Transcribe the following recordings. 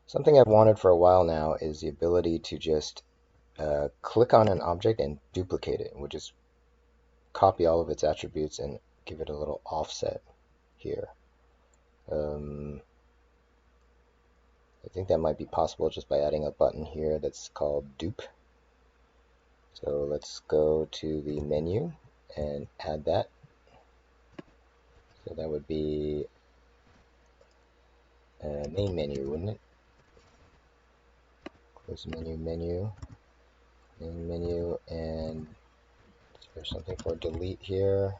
Something I've wanted for a while now is the ability to just click on an object and duplicate it. We'll just copy all of its attributes and give it a little offset here. I think that might be possible just by adding a button here that's called dupe. So let's go to the menu and add that. So that would be main menu, wouldn't it? Close menu, main menu, and there's something for delete here.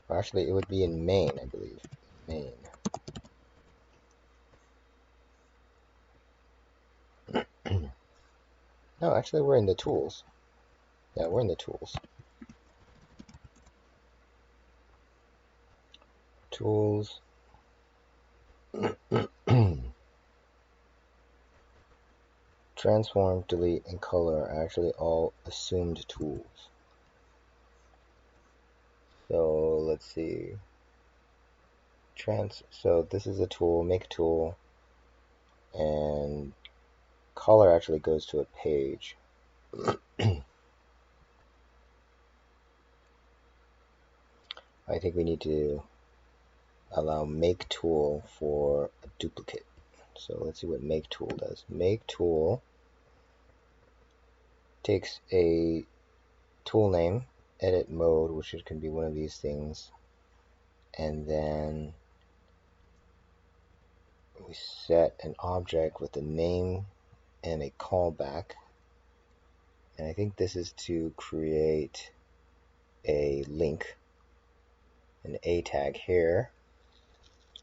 Or actually, it would be in main, I believe. Main. No, actually, we're in the tools. Yeah, we're in the tools. Tools. Transform, delete, and color are actually all assumed tools. So let's see. So this is a tool, make tool, and color actually goes to a page. I think we need to allow make tool for a duplicate. So let's see what make tool does. Make tool takes a tool name, edit mode, which can be one of these things, and then we set an object with a name and a callback. And I think this is to create a link, an A tag here,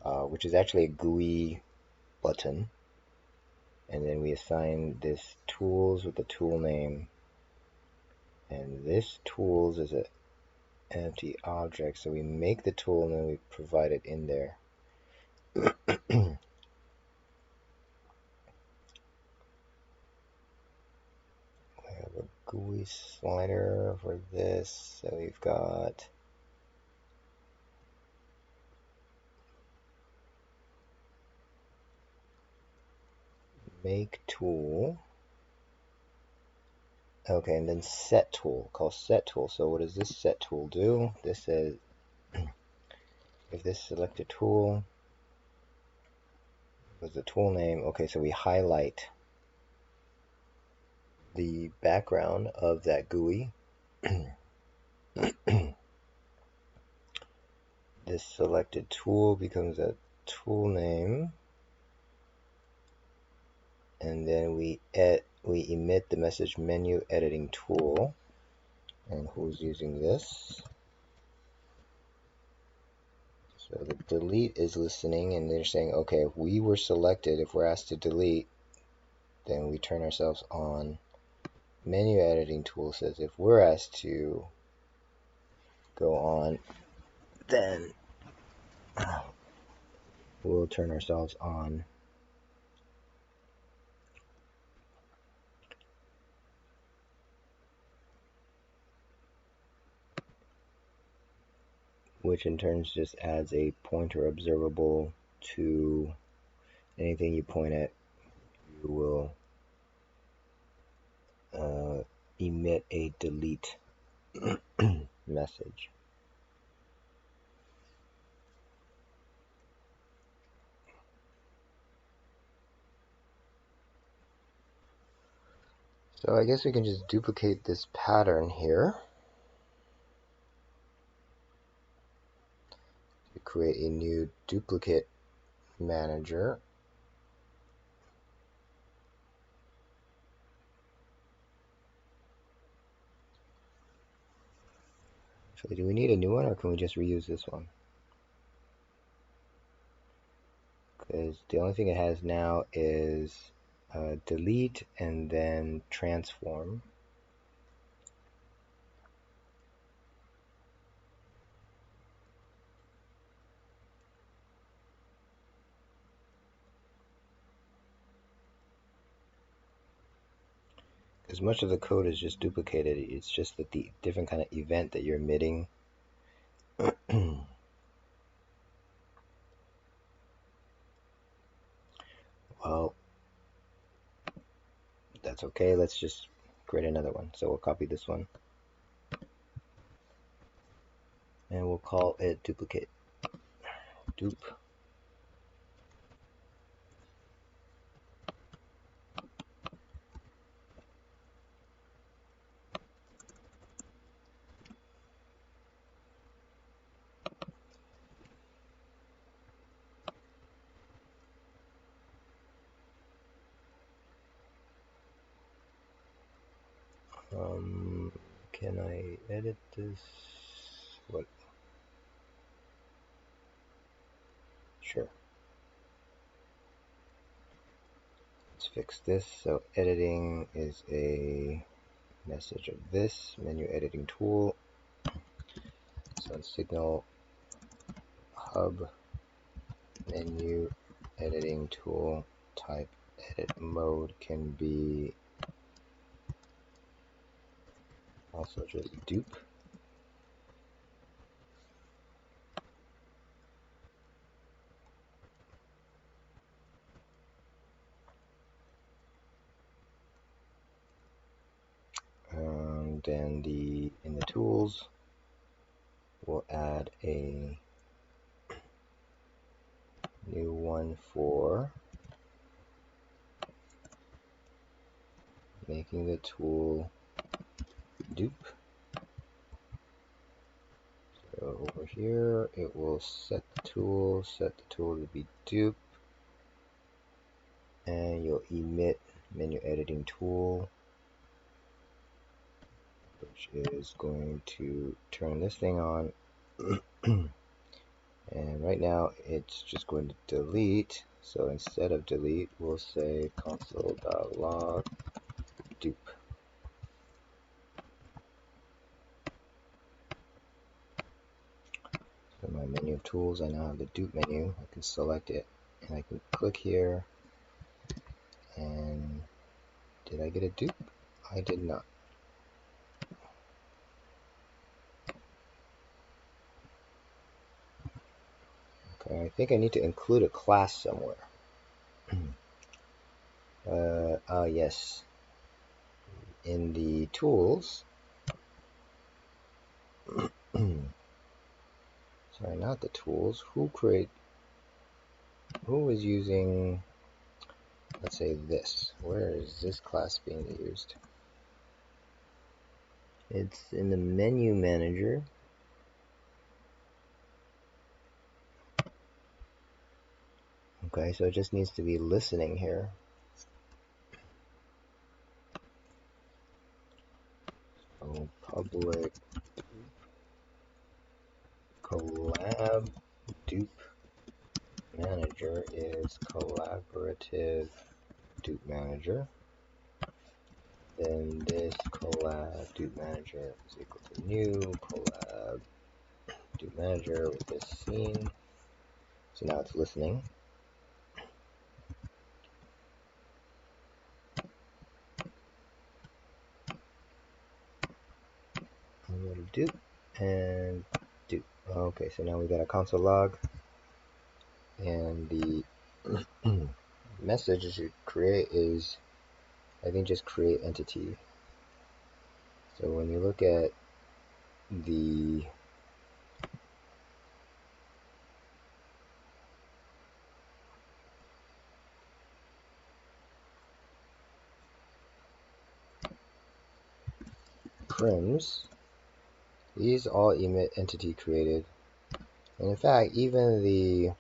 which is actually a GUI button. And then we assign this tools with the tool name, and this tools is an empty object, so we make the tool and then we provide it in there. We have a GUI slider for this, so we've got make tool. Okay, and then set tool, call set tool. So what does this set tool do? This says if this selected tool was the tool name, okay, so we highlight the background of that GUI. This selected tool becomes a tool name, and then we emit the message menu editing tool. And who's using this? So the delete is listening, and they're saying, okay, if we were selected, if we're asked to delete, then we turn ourselves on. Menu editing tool says if we're asked to go on, then we'll turn ourselves on. Which in turn just adds a pointer observable to anything you point at. You will emit a delete message. So I guess we can just duplicate this pattern here to create a new duplicate manager. So do we need a new one, or can we just reuse this one? Because the only thing it has now is delete and then transform. Because much of the code is just duplicated. It's just that the different kind of event that you're emitting Well, that's okay. Let's just create another one. So we'll copy this one and we'll call it duplicate. Dupe. Can I edit this? What? Sure. Let's fix this. So editing is a message of this menu editing tool. So in signal hub menu editing tool type edit mode can be also just dupe. And then in the tools we'll add a new one for making the tool dupe. So over here it will set the tool to be dupe, and you'll emit menu editing tool, which is going to turn this thing on. And right now it's just going to delete. So instead of delete, we'll say console.log dupe. So in my menu of tools, I now have the dupe menu. I can select it and I can click here. And did I get a dupe? I did not. Okay, I think I need to include a class somewhere. Yes. In the tools, sorry, not the tools. Who is using, let's say this. Where is this class being used? It's in the menu manager. Okay, so it just needs to be listening here. So public collab dupe manager is collaborative dupe manager. Then this collab dupe manager is equal to new collab dupe manager with this scene. So now it's listening. I'm going to dupe and dupe. Okay, so now we got a console log, and the message you should create is, I think, just create entity. So when you look at the prims, these all emit entity created. And in fact, even the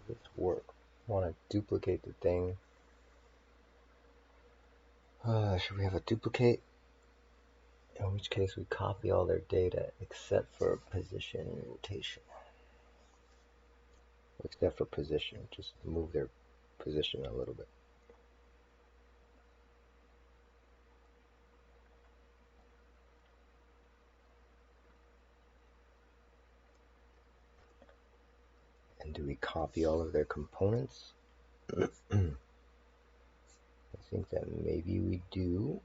this work. I want to duplicate the thing. Should we have a duplicate? In which case we copy all their data except for position and rotation. Except for position, just move their position a little bit. we copy all of their components? I think that maybe we do.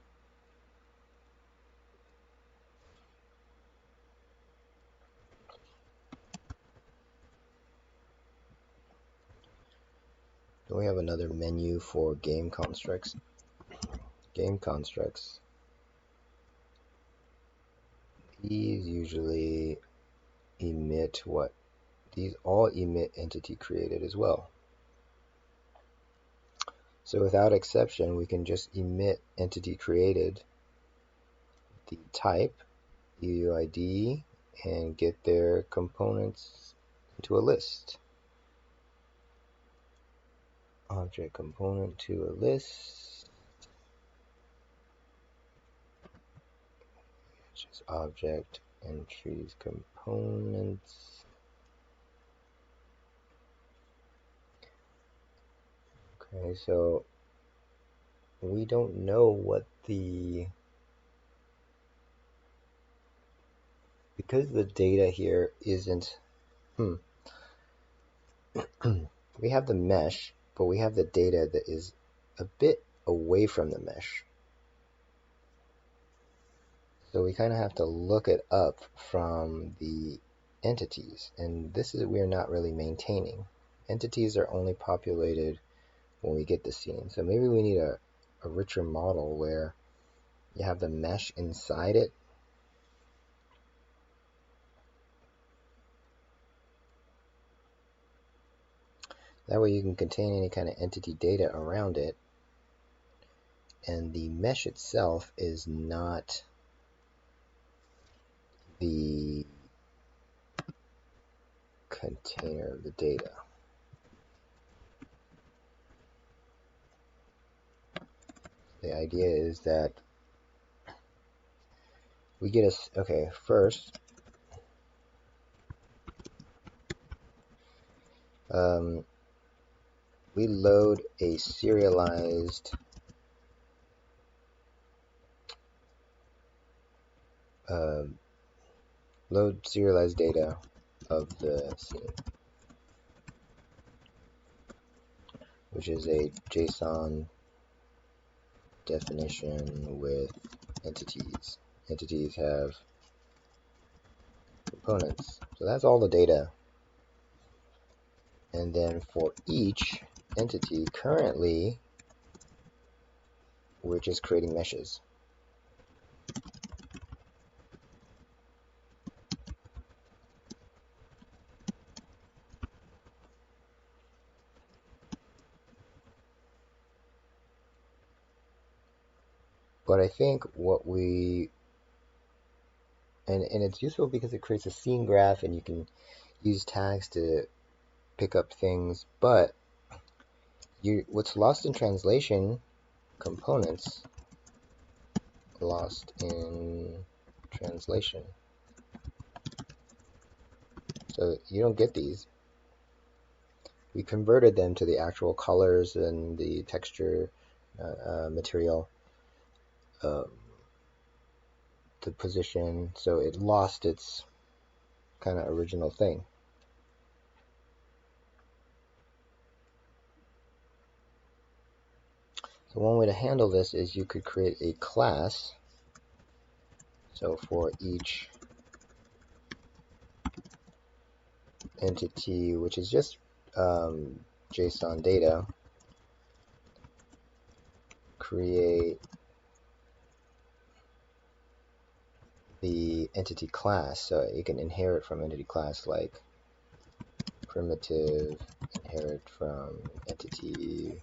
Then we have another menu for game constructs. Game constructs. These usually emit what? These all emit entity created as well. So without exception, we can just emit entity created, the type, UUID, and get their components into a list. Object component to a list, which is object entries components. Okay, so we don't know what because the data here isn't, we have the mesh, but we have the data that is a bit away from the mesh. So we kind of have to look it up from the entities, and this is we're not really maintaining. Entities are only populated when we get the scene. So maybe we need a richer model where you have the mesh inside it. That way you can contain any kind of entity data around it, and the mesh itself is not the container of the data. The idea is that we get a, okay, first, we load a serialized data of the scene, which is a JSON definition with entities. Entities have components. So that's all the data. And then for each entity, currently, we're just creating meshes. But I think what we, and it's useful because it creates a scene graph and you can use tags to pick up things, but what's lost in translation, components lost in translation. So you don't get these. We converted them to the actual colors and the texture material, the position, so it lost its kind of original thing. So one way to handle this is you could create a class. So for each entity, which is just JSON data, create the entity class. So you can inherit from entity class, like primitive, inherit from entity,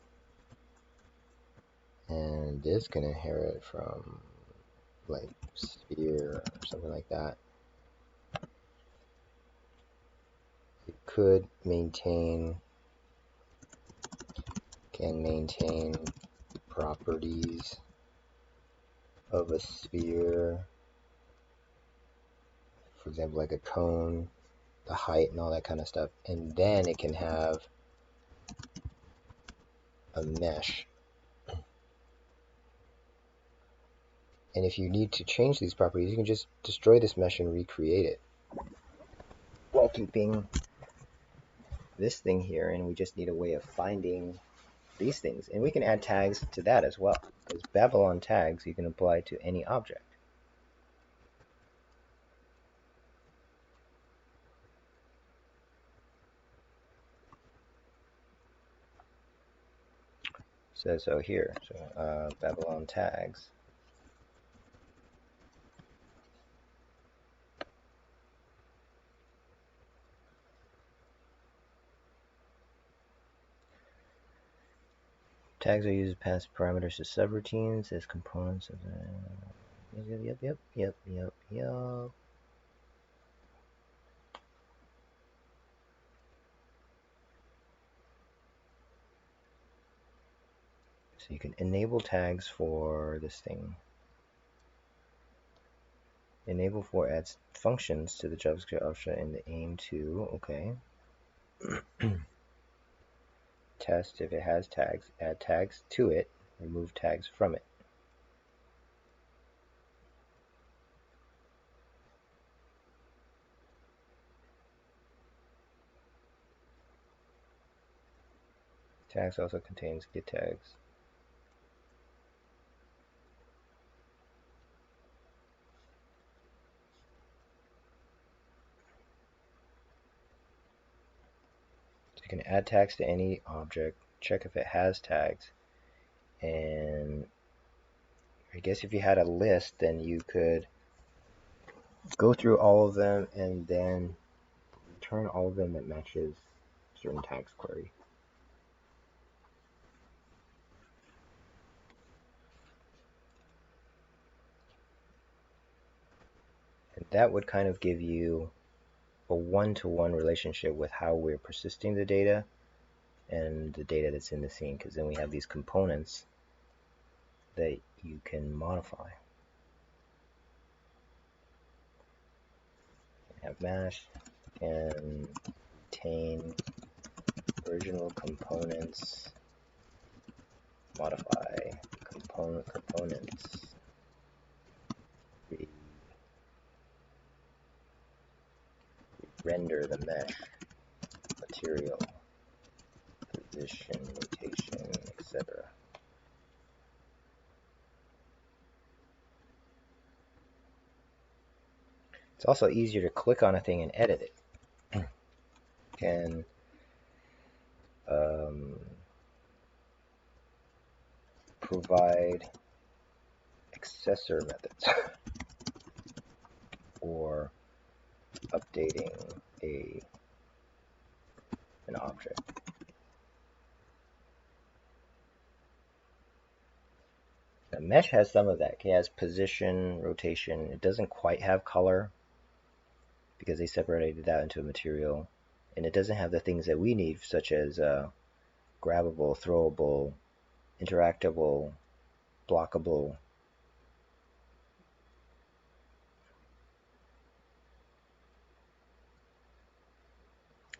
and this can inherit from like sphere or something like that. It could maintain, can maintain properties of a sphere, for example, like a cone, the height and all that kind of stuff, and then it can have a mesh. And if you need to change these properties, you can just destroy this mesh and recreate it while keeping this thing here, and we just need a way of finding these things. And we can add tags to that as well, because Babylon tags you can apply to any object. So here, Babylon tags. Tags are used to pass parameters to subroutines as components of the. Yep. So you can enable tags for this thing. Enable for adds functions to the JavaScript object in the aim to, okay. Test if it has tags, add tags to it, remove tags from it. Tags also contains get tags. So you can add tags to any object, check if it has tags, and I guess if you had a list, then you could go through all of them and then return all of them that matches certain tags query. And that would kind of give you a one-to-one relationship with how we're persisting the data and the data that's in the scene, because then we have these components that you can modify. Have mesh and retain original components, modify components, render the mesh, material, position, rotation, etc. It's also easier to click on a thing and edit it. Can provide accessor methods for updating an object. The mesh has some of that. It has position, rotation. It doesn't quite have color because they separated that into a material. And it doesn't have the things that we need, such as grabbable, throwable, interactable, blockable.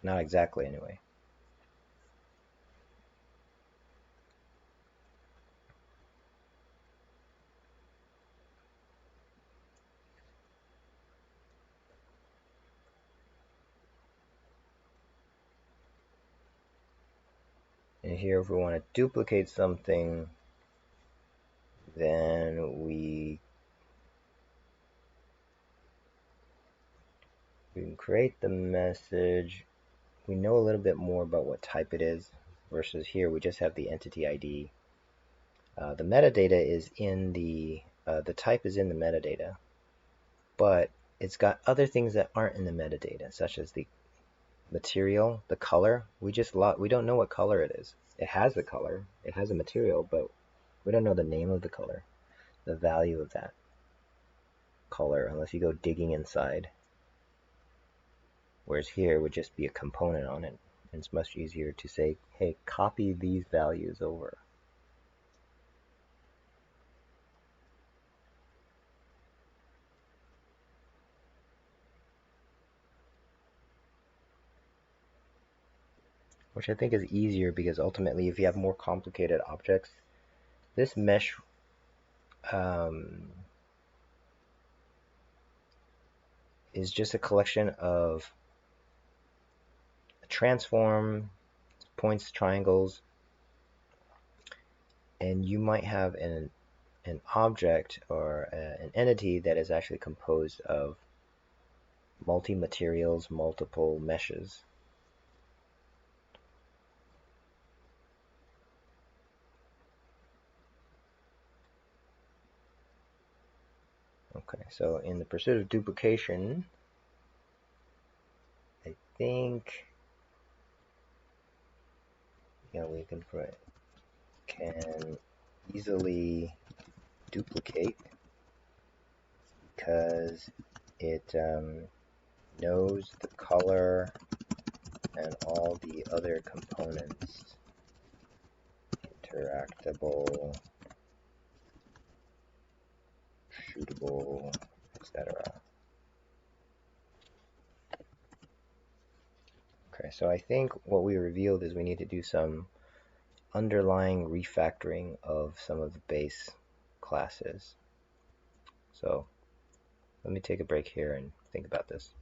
Not exactly, anyway. And here, if we want to duplicate something, then we can create the message. We know a little bit more about what type it is, versus here we just have the entity ID. The metadata is in the type is in the metadata, but it's got other things that aren't in the metadata, such as the material, the color. We don't know what color it is. It has the color, it has a material, but we don't know the name of the color, the value of that color, unless you go digging inside. Whereas here would just be a component on it. And it's much easier to say, hey, copy these values over. Which I think is easier because ultimately if you have more complicated objects, this mesh is just a collection of transform, points, triangles, and you might have an object or an entity that is actually composed of multi-materials, multiple meshes. Okay, so in the pursuit of duplication, I think we can easily duplicate because it knows the color and all the other components, interactable, shootable, etc. Okay, so I think what we revealed is we need to do some underlying refactoring of some of the base classes. So let me take a break here and think about this.